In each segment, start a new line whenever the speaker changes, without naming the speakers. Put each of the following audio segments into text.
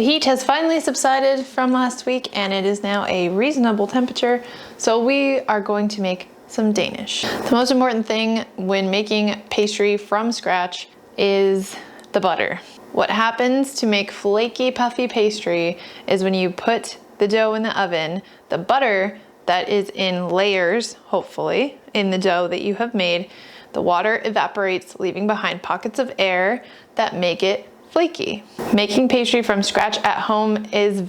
The heat has finally subsided from last week and it is now a reasonable temperature, so we are going to make some Danish. The most important thing when making pastry from scratch is the butter. What happens to make flaky, puffy pastry is when you put the dough in the oven, the butter that is in layers, hopefully, in the dough that you have made, the water evaporates, leaving behind pockets of air that make it flaky. Making pastry from scratch at home is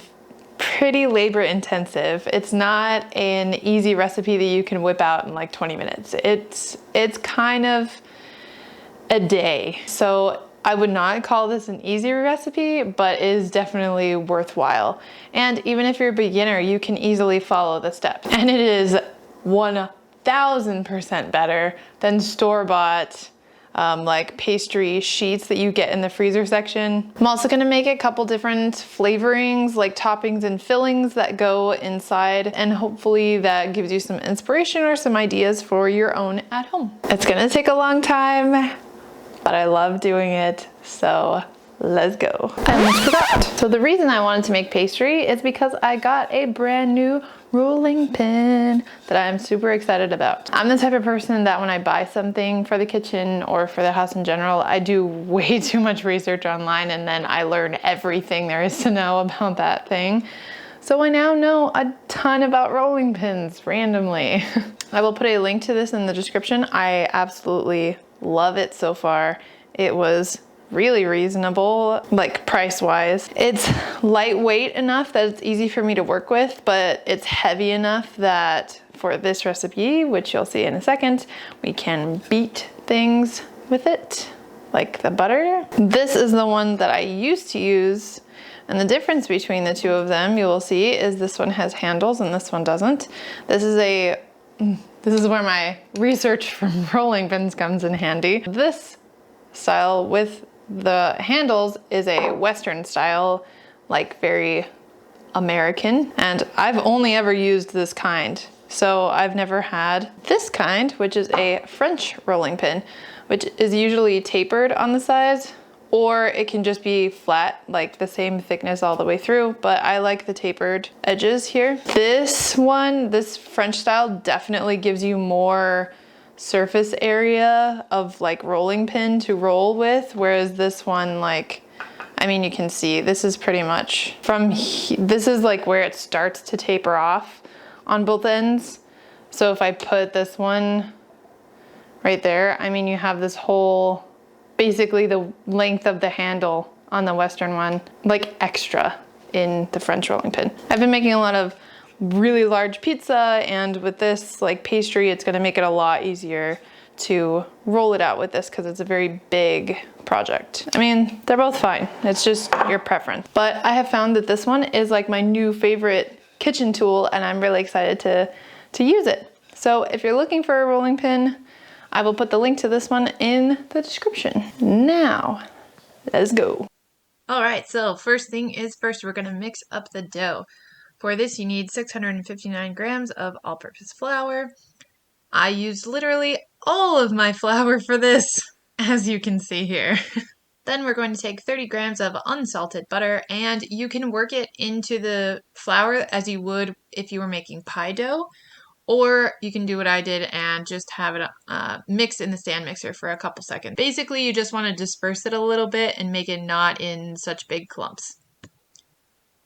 pretty labor intensive. It's not an easy recipe that you can whip out in like 20 minutes. It's kind of a day. So I would not call this an easy recipe, but is definitely worthwhile. And even if you're a beginner, you can easily follow the steps. And it is 1000% better than store-bought like pastry sheets that you get in the freezer section. I'm also gonna make a couple different flavorings, like toppings and fillings that go inside, and hopefully that gives you some inspiration or some ideas for your own at home. It's gonna take a long time, but I love doing it, so let's go. I almost forgot. So the reason I wanted to make pastry is because I got a brand new rolling pin that I'm super excited about. I'm the type of person that when I buy something for the kitchen or for the house in general, I do way too much research online and then I learn everything there is to know about that thing. So I now know a ton about rolling pins randomly. I will put a link to this in the description. I absolutely love it so far. It was really reasonable, like price-wise. It's lightweight enough that it's easy for me to work with, but it's heavy enough that for this recipe, which you'll see in a second, we can beat things with it, like the butter. This is the one that I used to use, and the difference between the two of them, you will see, is this one has handles and this one doesn't. This is where my research from rolling pins comes in handy. This style with the handles is a Western style, like very American, and I've only ever used this kind. So I've never had this kind, which is a French rolling pin, which is usually tapered on the sides, or it can just be flat, like the same thickness all the way through, but I like the tapered edges here. This one, this French style, definitely gives you more surface area of like rolling pin to roll with, whereas this one, like, I mean, you can see this is pretty much this is like where it starts to taper off on both ends. So if I put this one right there, I mean, you have this whole, basically the length of the handle on the Western one, like extra in the French rolling pin. I've been making a lot of really large pizza, and with this like pastry, it's gonna make it a lot easier to roll it out with this because it's a very big project. I mean, they're both fine. It's just your preference. But I have found that this one is like my new favorite kitchen tool, and I'm really excited to use it. So if you're looking for a rolling pin, I will put the link to this one in the description. Now, let's go. All right, so first thing is first, we're gonna mix up the dough. For this, you need 659 grams of all-purpose flour. I used literally all of my flour for this, as you can see here. Then we're going to take 30 grams of unsalted butter, and you can work it into the flour as you would if you were making pie dough, or you can do what I did and just have it mixed in the stand mixer for a couple seconds. Basically, you just want to disperse it a little bit and make it not in such big clumps.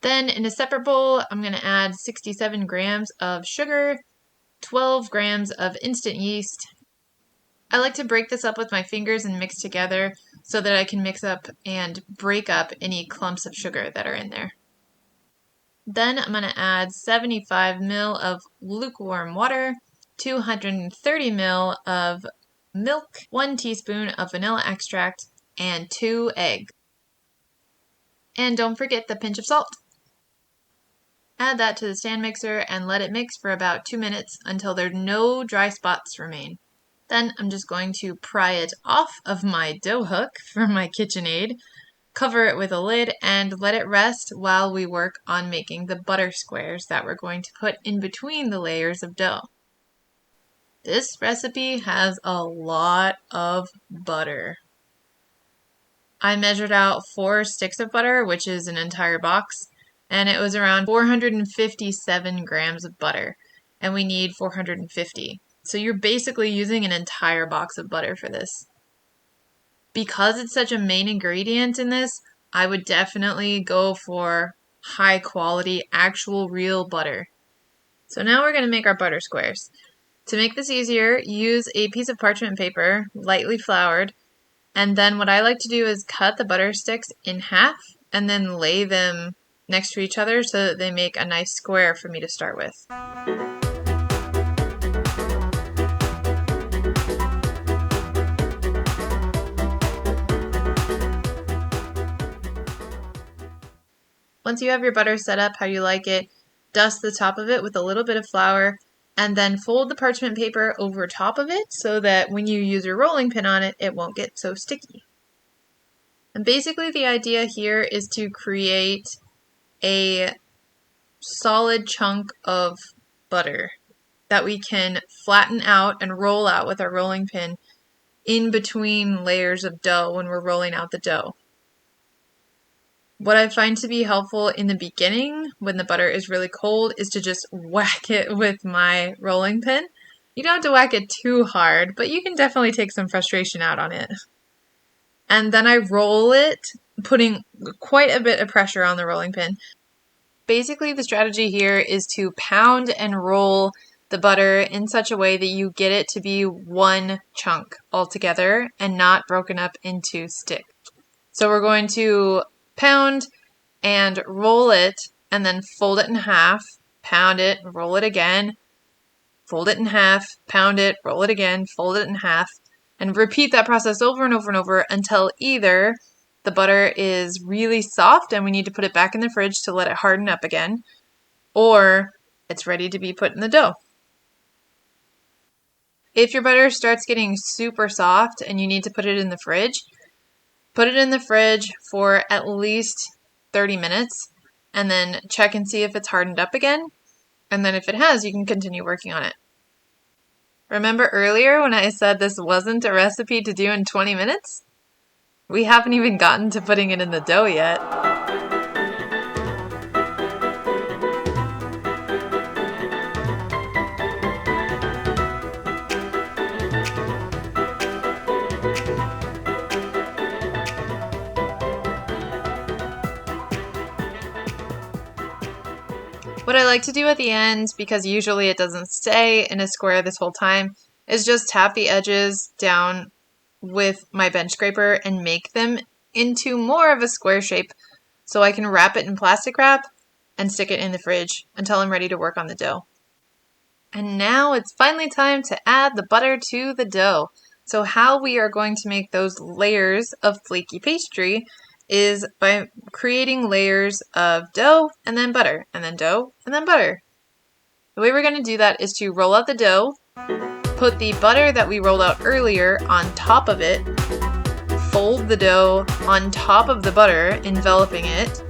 Then in a separate bowl, I'm going to add 67 grams of sugar, 12 grams of instant yeast. I like to break this up with my fingers and mix together so that I can mix up and break up any clumps of sugar that are in there. Then I'm going to add 75 ml of lukewarm water, 230 ml of milk, 1 teaspoon of vanilla extract, and 2 eggs. And don't forget the pinch of salt. Add that to the stand mixer and let it mix for about 2 minutes until there are no dry spots remain. Then I'm just going to pry it off of my dough hook from my KitchenAid, cover it with a lid, and let it rest while we work on making the butter squares that we're going to put in between the layers of dough. This recipe has a lot of butter. I measured out 4 sticks of butter, which is an entire box, and it was around 457 grams of butter, and we need 450. So you're basically using an entire box of butter for this. Because it's such a main ingredient in this, I would definitely go for high quality, actual real butter. So now we're going to make our butter squares. To make this easier, use a piece of parchment paper, lightly floured, and then what I like to do is cut the butter sticks in half and then lay them next to each other so that they make a nice square for me to start with. Once you have your butter set up how you like it, dust the top of it with a little bit of flour and then fold the parchment paper over top of it so that when you use your rolling pin on it, it won't get so sticky. And basically the idea here is to create a solid chunk of butter that we can flatten out and roll out with our rolling pin in between layers of dough when we're rolling out the dough. What I find to be helpful in the beginning when the butter is really cold is to just whack it with my rolling pin. You don't have to whack it too hard, but you can definitely take some frustration out on it. And then I roll it, putting quite a bit of pressure on the rolling pin. Basically, the strategy here is to pound and roll the butter in such a way that you get it to be one chunk altogether and not broken up into sticks. So we're going to pound and roll it and then fold it in half, pound it, roll it again, fold it in half, pound it, roll it again, fold it in half, and repeat that process over and over and over until either the butter is really soft and we need to put it back in the fridge to let it harden up again, or it's ready to be put in the dough. If your butter starts getting super soft and you need to put it in the fridge, put it in the fridge for at least 30 minutes and then check and see if it's hardened up again. And then if it has, you can continue working on it. Remember earlier when I said this wasn't a recipe to do in 20 minutes? We haven't even gotten to putting it in the dough yet. What I like to do at the end, because usually it doesn't stay in a square this whole time, is just tap the edges down with my bench scraper and make them into more of a square shape so I can wrap it in plastic wrap and stick it in the fridge until I'm ready to work on the dough. And now it's finally time to add the butter to the dough. So how we are going to make those layers of flaky pastry is by creating layers of dough and then butter, and then dough and then butter. The way we're going to do that is to roll out the dough, put the butter that we rolled out earlier on top of it, fold the dough on top of the butter, enveloping it,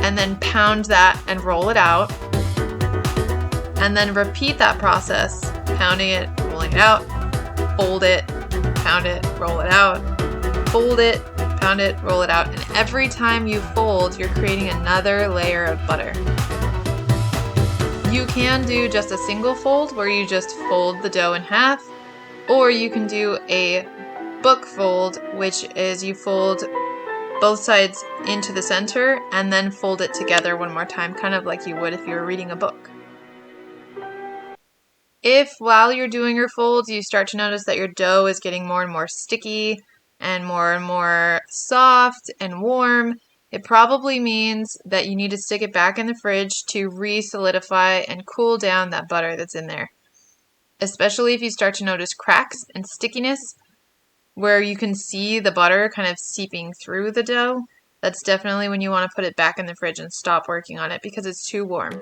and then pound that and roll it out, and then repeat that process, pounding it, rolling it out, fold it, pound it, roll it out, fold it, pound it, roll it out, and every time you fold, you're creating another layer of butter. You can do just a single fold where you just fold the dough in half, or you can do a book fold, which is you fold both sides into the center and then fold it together one more time, kind of like you would if you were reading a book. If while you're doing your folds, you start to notice that your dough is getting more and more sticky and more soft and warm, it probably means that you need to stick it back in the fridge to re-solidify and cool down that butter that's in there. Especially if you start to notice cracks and stickiness where you can see the butter kind of seeping through the dough, that's definitely when you want to put it back in the fridge and stop working on it because it's too warm.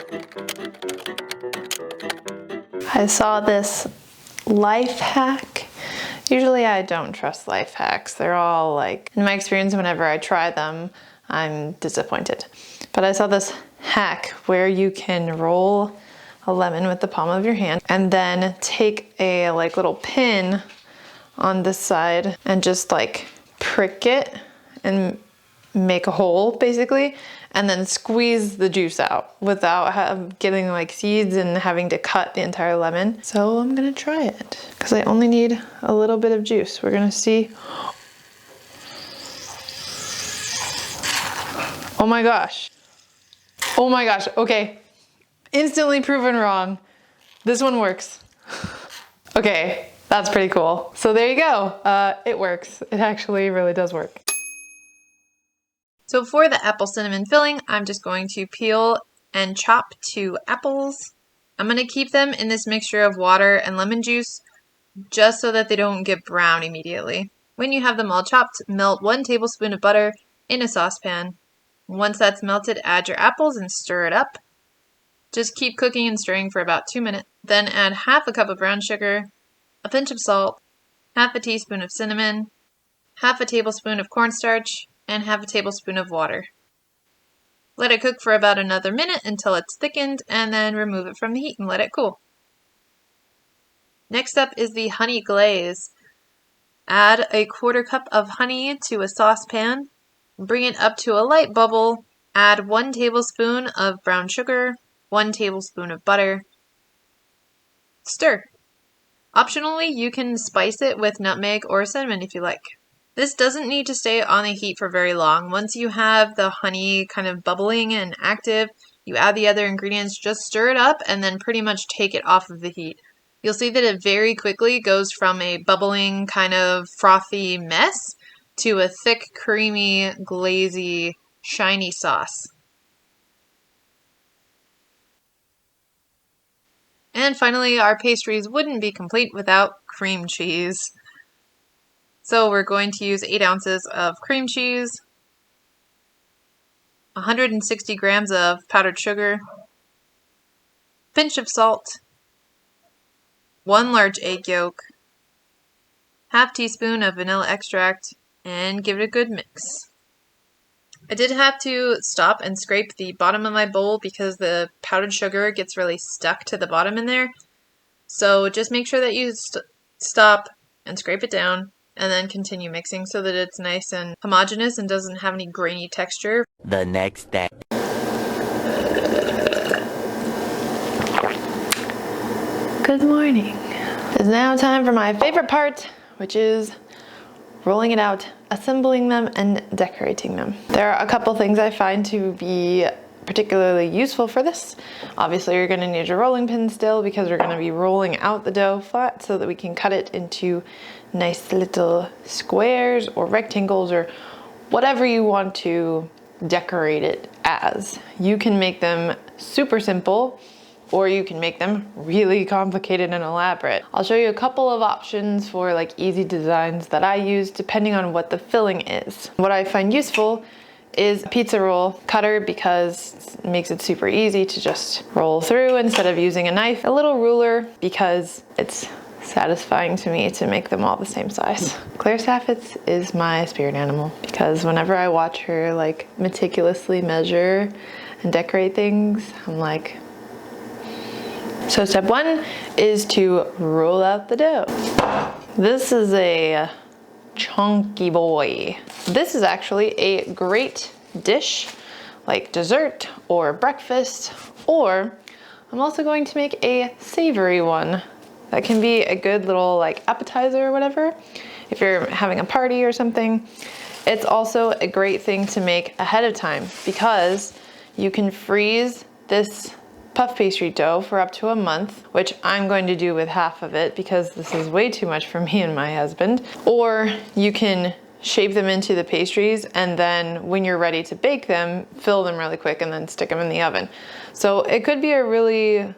I saw this life hack. Usually I don't trust life hacks. They're all like, in my experience, whenever I try them, I'm disappointed. But I saw this hack where you can roll a lemon with the palm of your hand and then take a like little pin on this side and just like prick it and make a hole basically, and then squeeze the juice out without getting like seeds and having to cut the entire lemon. So I'm gonna try it because I only need a little bit of juice. We're gonna see. Oh my gosh. Oh my gosh, okay. Instantly proven wrong. This one works. Okay, that's pretty cool. So there you go. It works. It actually really does work. So for the apple cinnamon filling, I'm just going to peel and chop 2 apples. I'm going to keep them in this mixture of water and lemon juice just so that they don't get brown immediately. When you have them all chopped, melt 1 tablespoon of butter in a saucepan. Once that's melted, add your apples and stir it up. Just keep cooking and stirring for about 2 minutes. Then add half a cup of brown sugar, a pinch of salt, half a teaspoon of cinnamon, half a tablespoon of cornstarch, and half a tablespoon of water. Let it cook for about another minute until it's thickened, and then remove it from the heat and let it cool. Next up is the honey glaze. Add a 1/4 cup of honey to a saucepan. Bring it up to a light bubble. Add 1 tablespoon of brown sugar, 1 tablespoon of butter. Stir. Optionally, you can spice it with nutmeg or cinnamon if you like. This doesn't need to stay on the heat for very long. Once you have the honey kind of bubbling and active, you add the other ingredients, just stir it up and then pretty much take it off of the heat. You'll see that it very quickly goes from a bubbling kind of frothy mess to a thick, creamy, glazy, shiny sauce. And finally, our pastries wouldn't be complete without cream cheese. So we're going to use 8 ounces of cream cheese, 160 grams of powdered sugar, pinch of salt, 1 large egg yolk, half teaspoon of vanilla extract, and give it a good mix. I did have to stop and scrape the bottom of my bowl because the powdered sugar gets really stuck to the bottom in there. So just make sure that you stop and scrape it down and then continue mixing so that it's nice and homogeneous and doesn't have any grainy texture.
The next day.
Good morning. It's now time for my favorite part, which is rolling it out, assembling them, and decorating them. There are a couple things I find to be particularly useful for this. Obviously, you're going to need your rolling pin still because we're going to be rolling out the dough flat so that we can cut it into nice little squares or rectangles or whatever you want to decorate it as. You can make them super simple, or you can make them really complicated and elaborate. I'll show you a couple of options for like easy designs that I use depending on what the filling is. What I find useful is a pizza roll cutter because it makes it super easy to just roll through instead of using a knife. A little ruler because it's satisfying to me to make them all the same size. Claire Saffitz is my spirit animal because whenever I watch her like meticulously measure and decorate things, I'm like, so step 1 is to roll out the dough. This is a chunky boy. This is actually a great dish, like dessert or breakfast, or I'm also going to make a savory one. That can be a good little like appetizer or whatever, if you're having a party or something. It's also a great thing to make ahead of time because you can freeze this puff pastry dough for up to a month, which I'm going to do with half of it because this is way too much for me and my husband. Or you can shape them into the pastries and then when you're ready to bake them, fill them really quick and then stick them in the oven. So it could be a really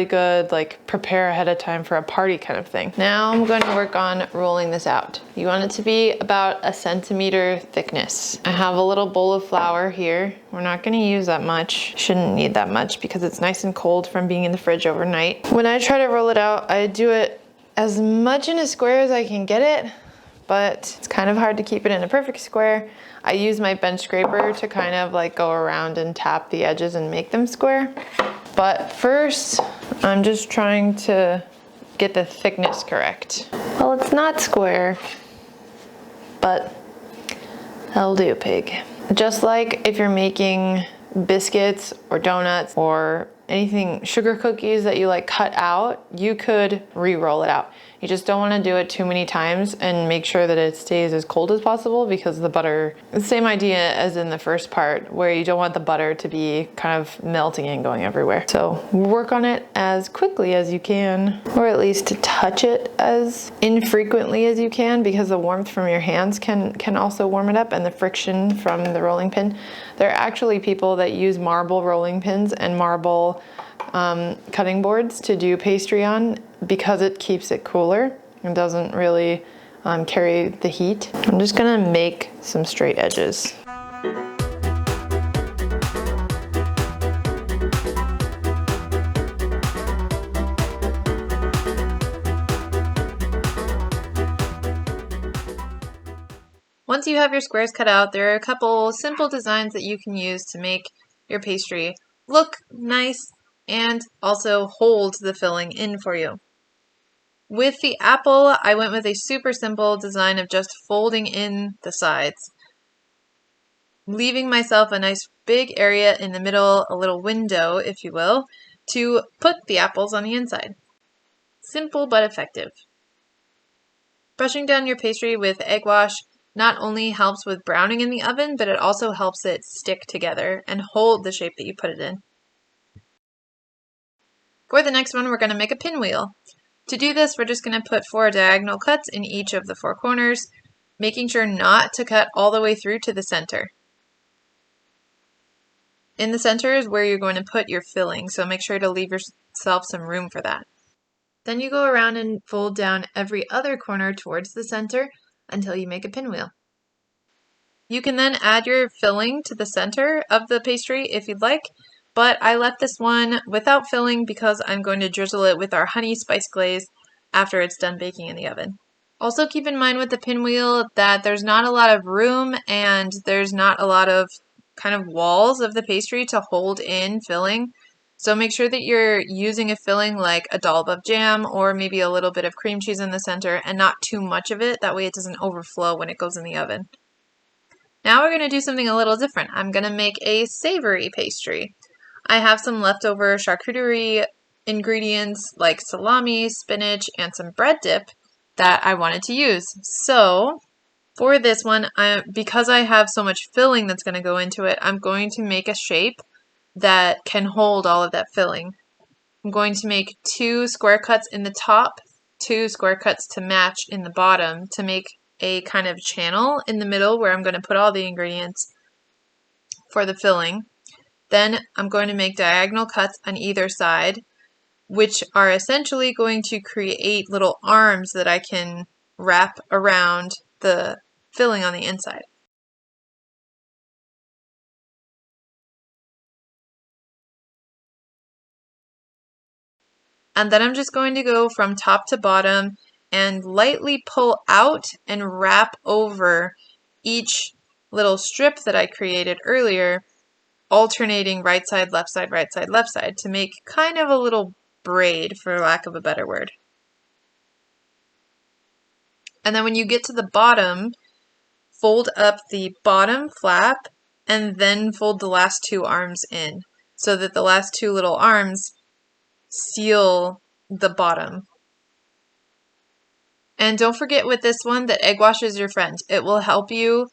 good like prepare ahead of time for a party kind of thing. Now I'm going to work on rolling this out. You want it to be about 1 centimeter thickness. I have a little bowl of flour here. We're not going to use that much. Shouldn't need that much because it's nice and cold from being in the fridge overnight. When I try to roll it out, I do it as much in a square as I can get it, but it's kind of hard to keep it in a perfect square. I use my bench scraper to kind of like go around and tap the edges and make them square. But first, I'm just trying to get the thickness correct. Well, it's not square, but that'll do, pig. Just like if you're making biscuits or donuts or anything, sugar cookies that you like cut out, you could re-roll it out. You just don't want to do it too many times, and make sure that it stays as cold as possible, because the butter, the same idea as in the first part, where you don't want the butter to be kind of melting and going everywhere. So work on it as quickly as you can, or at least to touch it as infrequently as you can, because the warmth from your hands can also warm it up, and the friction from the rolling pin. There are actually people that use marble rolling pins and marble cutting boards to do pastry on, because it keeps it cooler and doesn't really carry the heat. I'm just gonna make some straight edges. Once you have your squares cut out, there are a couple simple designs that you can use to make your pastry look nice and also hold the filling in for you. With the apple, I went with a super simple design of just folding in the sides, leaving myself a nice big area in the middle, a little window, if you will, to put the apples on the inside. Simple but effective. Brushing down your pastry with egg wash not only helps with browning in the oven, but it also helps it stick together and hold the shape that you put it in. For the next one, we're going to make a pinwheel. To do this, we're just going to put 4 diagonal cuts in each of the 4 corners, making sure not to cut all the way through to the center. In the center is where you're going to put your filling, so make sure to leave yourself some room for that. Then you go around and fold down every other corner towards the center until you make a pinwheel. You can then add your filling to the center of the pastry if you'd like, but I left this one without filling because I'm going to drizzle it with our honey spice glaze after it's done baking in the oven. Also keep in mind with the pinwheel that there's not a lot of room and there's not a lot of kind of walls of the pastry to hold in filling. So make sure that you're using a filling like a dollop of jam or maybe a little bit of cream cheese in the center and not too much of it. That way it doesn't overflow when it goes in the oven. Now we're going to do something a little different. I'm going to make a savory pastry. I have some leftover charcuterie ingredients like salami, spinach, and some bread dip that I wanted to use. So for this one, because I have so much filling that's going to go into it, I'm going to make a shape that can hold all of that filling. I'm going to make 2 square cuts in the top, 2 square cuts to match in the bottom to make a kind of channel in the middle where I'm going to put all the ingredients for the filling. Then I'm going to make diagonal cuts on either side, which are essentially going to create little arms that I can wrap around the filling on the inside. And then I'm just going to go from top to bottom and lightly pull out and wrap over each little strip that I created earlier, alternating right side, left side, right side, left side to make kind of a little braid, for lack of a better word. And then when you get to the bottom, fold up the bottom flap and then fold the last 2 arms in so that the last 2 little arms seal the bottom. And don't forget with this one that egg wash is your friend. It will help you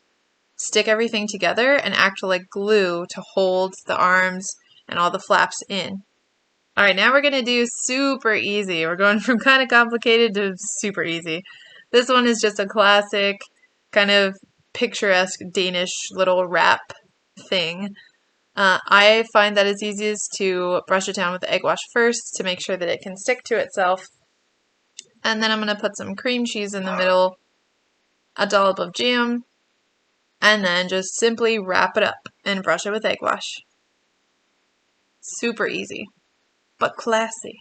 stick everything together and act like glue to hold the arms and all the flaps in. Alright, now we're going to do super easy. We're going from kind of complicated to super easy. This one is just a classic kind of picturesque Danish little wrap thing. I find that it's easiest to brush it down with the egg wash first to make sure that it can stick to itself. And then I'm going to put some cream cheese in the middle, a dollop of jam, and then just simply wrap it up and brush it with egg wash. Super easy, but classy.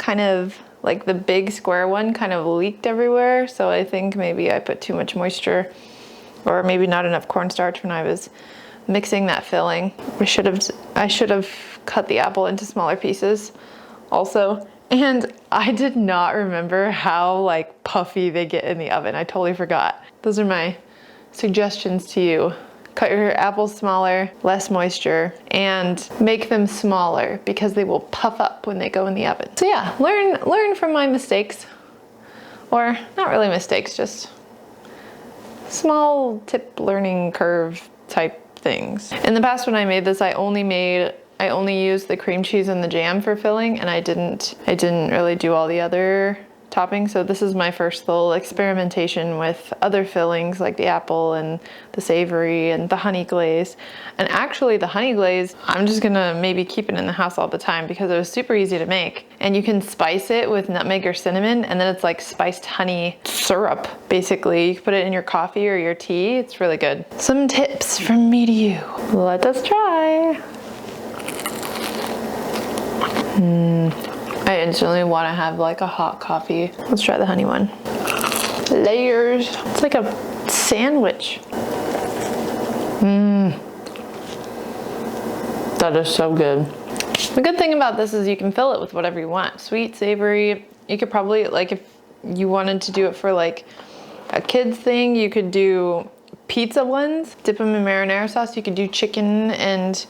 kind of, like the big square one kind of leaked everywhere. So I think maybe I put too much moisture or maybe not enough cornstarch when I was mixing that filling. I should have cut the apple into smaller pieces also. And I did not remember how like puffy they get in the oven. I totally forgot. Those are my suggestions to you. Cut your apples smaller, less moisture, and make them smaller because they will puff up when they go in the oven. So yeah, learn from my mistakes. Or not really mistakes, just small tip learning curve type things. In the past when I made this, I only used the cream cheese and the jam for filling, and I didn't really do all the other toppings. So this is my first little experimentation with other fillings like the apple and the savory and the honey glaze. And actually the honey glaze, I'm just gonna maybe keep it in the house all the time because it was super easy to make. And you can spice it with nutmeg or cinnamon, and then it's like spiced honey syrup, basically. You can put it in your coffee or your tea. It's really good. Some tips from me to you. Let us try. I instantly want to have like a hot coffee. Let's try the honey one. Layers. It's like a sandwich. That is so good. The good thing about this is you can fill it with whatever you want. Sweet, savory. You could probably, like if you wanted to do it for like a kid's thing, you could do pizza ones. Dip them in marinara sauce. You could do chicken and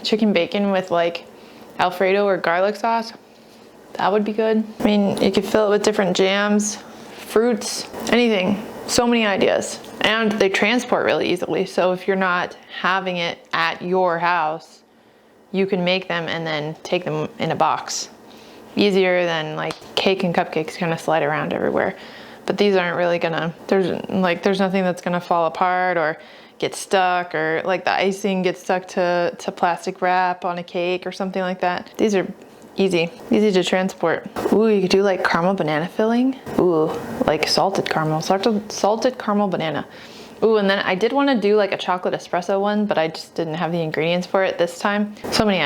chicken bacon with like Alfredo or garlic sauce. That would be good. I mean, you could fill it with different jams, fruits, anything. So many ideas. And they transport really easily. So if you're not having it at your house, you can make them and then take them in a box. Easier than like cake and cupcakes kind of slide around everywhere. But these aren't really gonna, there's nothing that's gonna fall apart or get stuck, or like the icing gets stuck to plastic wrap on a cake or something like that. These are easy to transport. Ooh, you could do like caramel banana filling. Ooh, like salted caramel banana. Ooh, and then I did want to do like a chocolate espresso one, but I just didn't have the ingredients for it this time. So many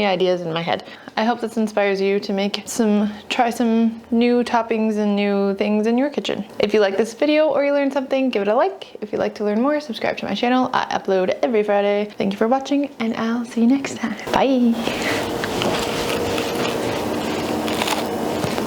ideas in my head. I hope this inspires you to try some new toppings and new things in your kitchen. If you like this video or you learned something, give it a like. If you'd like to learn more, subscribe to my channel. I upload every Friday. Thank you for watching, and I'll see you next time. Bye.